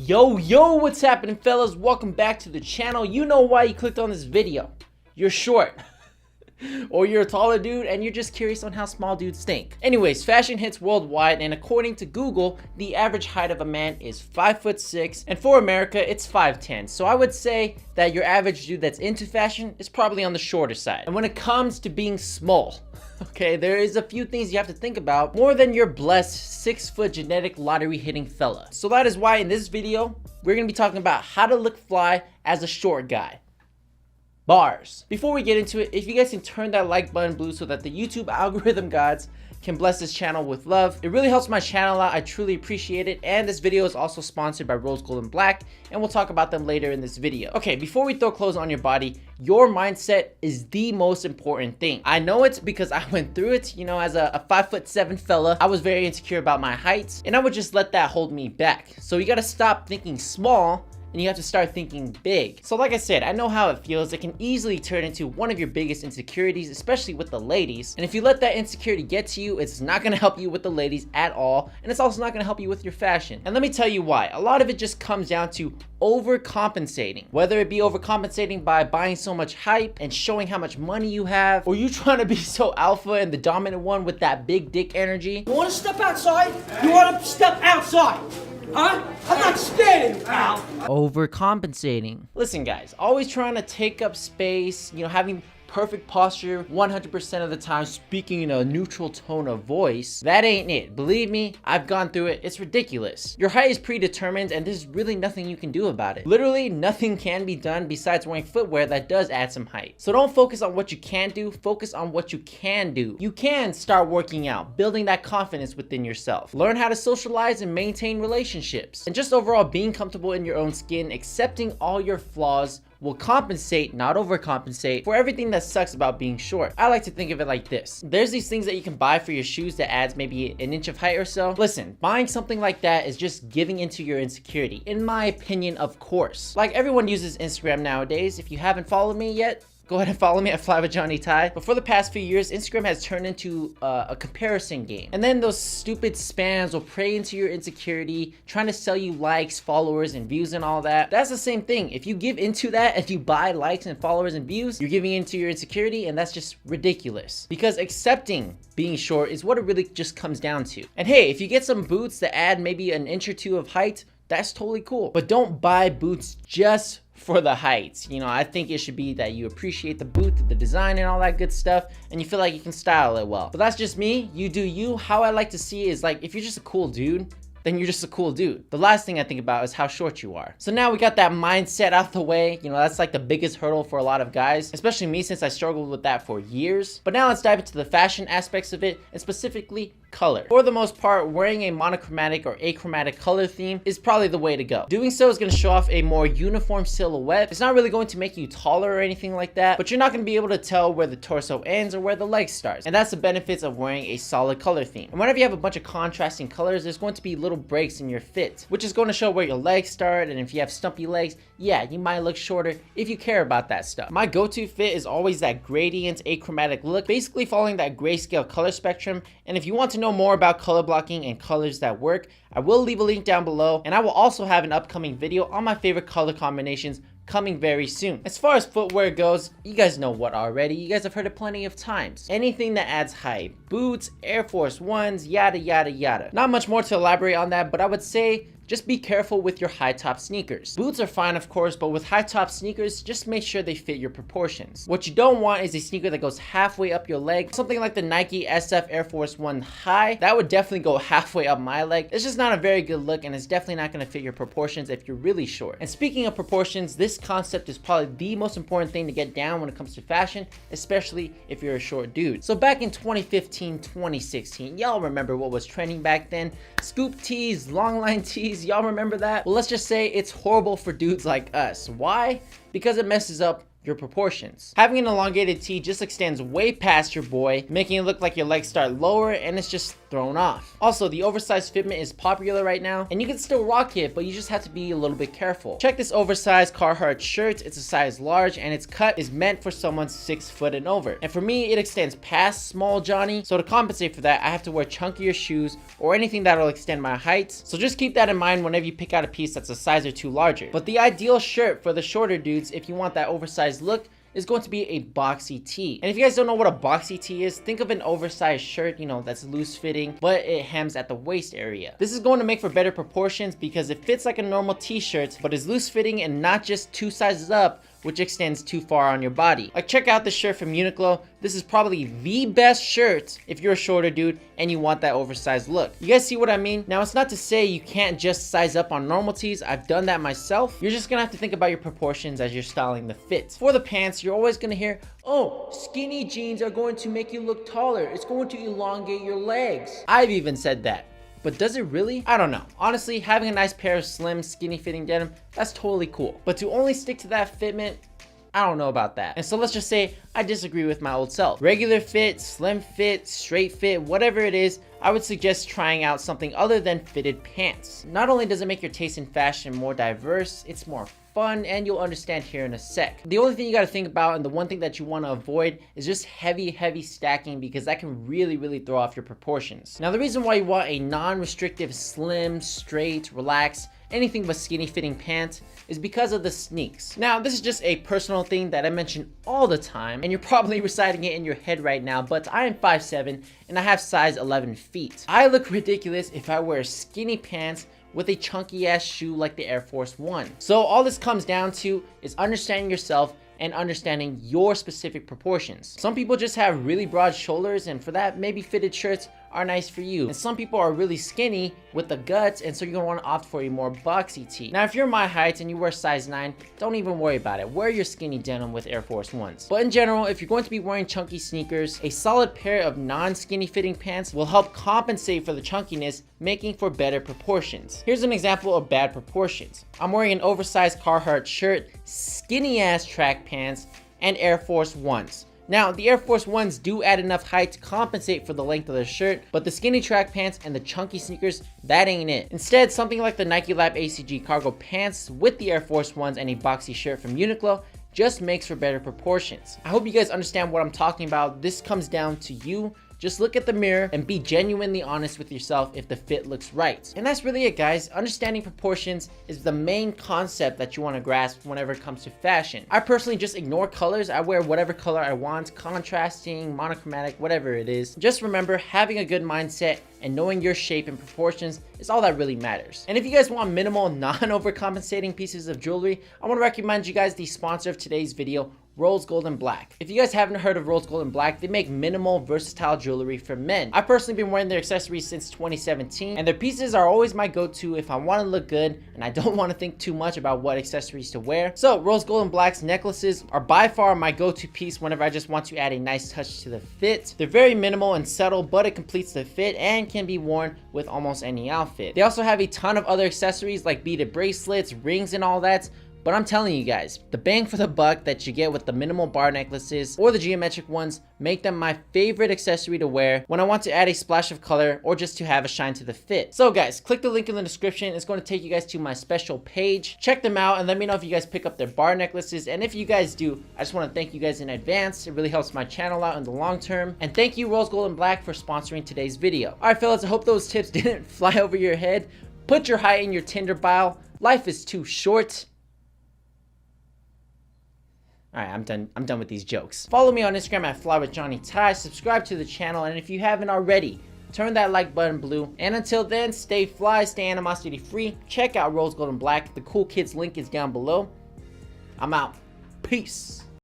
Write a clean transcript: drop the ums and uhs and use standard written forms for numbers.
Yo, what's happening, fellas? Welcome back to the channel. You know why you clicked on this video. You're short. Or you're a taller dude and you're just curious on how small dudes think. Anyways, fashion hits worldwide, and according to Google, the average height of a man is 5'6", and for America, it's 5'10". So I would say that your average dude that's into fashion is probably on the shorter side. And when it comes to being small, okay, there is a few things you have to think about more than your blessed 6-foot genetic lottery hitting fella. So that is why in this video, we're gonna be talking about how to look fly as a short guy. Bars. Before we get into it, if you guys can turn that like button blue so that the YouTube algorithm gods can bless this channel with love, it really helps my channel out. I truly appreciate it. And this video is also sponsored by Rose Gold and Black, and we'll talk about them later in this video. Okay, before we throw clothes on your body, your mindset is the most important thing. I know it because I went through it. You know, as a 5'7" fella, I was very insecure about my height, and I would just let that hold me back. So you gotta stop thinking small and you have to start thinking big. So like I said, I know how it feels. It can easily turn into one of your biggest insecurities, especially with the ladies. And if you let that insecurity get to you, it's not gonna help you with the ladies at all. And it's also not gonna help you with your fashion. And let me tell you why. A lot of it just comes down to overcompensating. Whether it be overcompensating by buying so much hype and showing how much money you have, or you trying to be so alpha and the dominant one with that big dick energy. You wanna step outside? You wanna step outside? Huh? I'm not standing, pal. Overcompensating. Listen guys, always trying to take up space, you know, having perfect posture 100% of the time, speaking in a neutral tone of voice, that ain't it. Believe me, I've gone through it. It's ridiculous. Your height is predetermined and there's really nothing you can do about it. Literally nothing can be done besides wearing footwear that does add some height. So don't focus on what you can't do, focus on what you can do. You can start working out, building that confidence within yourself. Learn how to socialize and maintain relationships. And just overall being comfortable in your own skin, accepting all your flaws, will compensate, not overcompensate, for everything that sucks about being short. I like to think of it like this. There's these things that you can buy for your shoes that adds maybe an inch of height or so. Listen, buying something like that is just giving into your insecurity. In my opinion, of course. Like, everyone uses Instagram nowadays. If you haven't followed me yet, go ahead and follow me at Fly with Johnny Ty. But for the past few years, Instagram has turned into a comparison game. And then those stupid spams will prey into your insecurity, trying to sell you likes, followers, and views and all that. That's the same thing. If you give into that, if you buy likes and followers and views, you're giving into your insecurity, and that's just ridiculous. Because accepting being short is what it really just comes down to. And hey, if you get some boots that add maybe an inch or two of height, that's totally cool. But don't buy boots just for the heights. You know, I think it should be that you appreciate the boot, the design and all that good stuff, and you feel like you can style it well. But that's just me. You do you. How I like to see it is, like, if you're just a cool dude, then you're just a cool dude. The last thing I think about is how short you are. So now we got that mindset out the way. You know, that's like the biggest hurdle for a lot of guys, especially me, since I struggled with that for years. But now let's dive into the fashion aspects of it, and specifically color. For the most part, wearing a monochromatic or achromatic color theme is probably the way to go. Doing so is going to show off a more uniform silhouette. It's not really going to make you taller or anything like that, but you're not going to be able to tell where the torso ends or where the leg starts. And that's the benefits of wearing a solid color theme. And whenever you have a bunch of contrasting colors, there's going to be little breaks in your fit, which is going to show where your legs start. And if you have stumpy legs, yeah, you might look shorter if you care about that stuff. My go-to fit is always that gradient achromatic look, basically following that grayscale color spectrum. And if you want to know more about color blocking and colors that work, I will leave a link down below, and I will also have an upcoming video on my favorite color combinations coming very soon. As far as footwear goes, you guys know what already. You guys have heard it plenty of times. Anything that adds height. Boots, Air Force Ones, yada yada yada. Not much more to elaborate on that, but I would say just be careful with your high top sneakers. Boots are fine, of course, but with high top sneakers, just make sure they fit your proportions. What you don't want is a sneaker that goes halfway up your leg. Something like the Nike SF Air Force One High, that would definitely go halfway up my leg. It's just not a very good look, and it's definitely not gonna fit your proportions if you're really short. And speaking of proportions, this concept is probably the most important thing to get down when it comes to fashion, especially if you're a short dude. So back in 2015, 2016, y'all remember what was trending back then? Scoop tees, long line tees, y'all remember that? Well, let's just say it's horrible for dudes like us. Why? Because it messes up your proportions. Having an elongated tee just extends way past your boy, making it look like your legs start lower and it's just thrown off. Also, the oversized fitment is popular right now, and you can still rock it, but you just have to be a little bit careful. Check this oversized Carhartt shirt. It's a size large, and its cut is meant for someone 6 foot and over. And for me, it extends past small Johnny, so to compensate for that, I have to wear chunkier shoes or anything that'll extend my height. So just keep that in mind whenever you pick out a piece that's a size or two larger. But the ideal shirt for the shorter dudes, if you want that oversized look, is going to be a boxy tee. And if you guys don't know what a boxy tee is, think of an oversized shirt, you know, that's loose fitting, but it hems at the waist area. This is going to make for better proportions because it fits like a normal t-shirt, but is loose fitting and not just 2 sizes up, which extends too far on your body. Like, check out this shirt from Uniqlo. This is probably the best shirt if you're a shorter dude and you want that oversized look. You guys see what I mean? Now, it's not to say you can't just size up on normal tees. I've done that myself. You're just gonna have to think about your proportions as you're styling the fit. For the pants, you're always gonna hear, oh, skinny jeans are going to make you look taller. It's going to elongate your legs. I've even said that. But does it really? I don't know. Honestly, having a nice pair of slim, skinny fitting denim, that's totally cool. But to only stick to that fitment, I don't know about that. And so let's just say I disagree with my old self. Regular fit, slim fit, straight fit, whatever it is, I would suggest trying out something other than fitted pants. Not only does it make your taste in fashion more diverse, it's more fun, and you'll understand here in a sec. The only thing you got to think about, and the one thing that you want to avoid, is just heavy stacking, because that can really throw off your proportions. Now, the reason why you want a non-restrictive, slim, straight, relaxed, anything but skinny fitting pants is because of the sneaks. Now, this is just a personal thing that I mention all the time, and you're probably reciting it in your head right now, but I am 5'7", and I have size 11 feet. I look ridiculous if I wear skinny pants with a chunky ass shoe like the Air Force One. So all this comes down to is understanding yourself and understanding your specific proportions. Some people just have really broad shoulders, and for that, maybe fitted shirts are nice for you. And some people are really skinny with the guts, and so you're gonna wanna opt for a more boxy tee. Now, if you're my height and you wear size 9, don't even worry about it. Wear your skinny denim with Air Force Ones. But in general, if you're going to be wearing chunky sneakers, a solid pair of non-skinny fitting pants will help compensate for the chunkiness, making for better proportions. Here's an example of bad proportions. I'm wearing an oversized Carhartt shirt, skinny ass track pants, and Air Force Ones. Now, the Air Force Ones do add enough height to compensate for the length of the shirt, but the skinny track pants and the chunky sneakers, that ain't it. Instead, something like the Nike Lab ACG cargo pants with the Air Force Ones and a boxy shirt from Uniqlo just makes for better proportions. I hope you guys understand what I'm talking about. This comes down to you. Just look at the mirror and be genuinely honest with yourself if the fit looks right. And that's really it, guys. Understanding proportions is the main concept that you want to grasp whenever it comes to fashion. I personally just ignore colors. I wear whatever color I want, contrasting, monochromatic, whatever it is. Just remember, having a good mindset and knowing your shape and proportions is all that really matters. And if you guys want minimal, non-overcompensating pieces of jewelry, I want to recommend you guys the sponsor of today's video, Rose Gold & Black. If you guys haven't heard of Rose Gold & Black, they make minimal, versatile jewelry for men. I've personally been wearing their accessories since 2017, and their pieces are always my go-to if I want to look good and I don't want to think too much about what accessories to wear. So Rose Gold & Black's necklaces are by far my go-to piece whenever I just want to add a nice touch to the fit. They're very minimal and subtle, but it completes the fit and can be worn with almost any outfit. They also have a ton of other accessories like beaded bracelets, rings, and all that. But I'm telling you guys, the bang for the buck that you get with the minimal bar necklaces or the geometric ones make them my favorite accessory to wear when I want to add a splash of color or just to have a shine to the fit. So guys, click the link in the description. It's going to take you guys to my special page. Check them out and let me know if you guys pick up their bar necklaces. And if you guys do, I just want to thank you guys in advance. It really helps my channel out in the long term. And thank you, Rose Gold & Black, for sponsoring today's video. All right, fellas, I hope those tips didn't fly over your head. Put your height in your Tinder bio. Life is too short. All right, I'm done with these jokes. Follow me on Instagram at FlyWithJohnnyTie. Subscribe to the channel, and if you haven't already, turn that like button blue. And until then, stay fly, stay animosity free. Check out Rose Gold & Black. The cool kids link is down below. I'm out. Peace.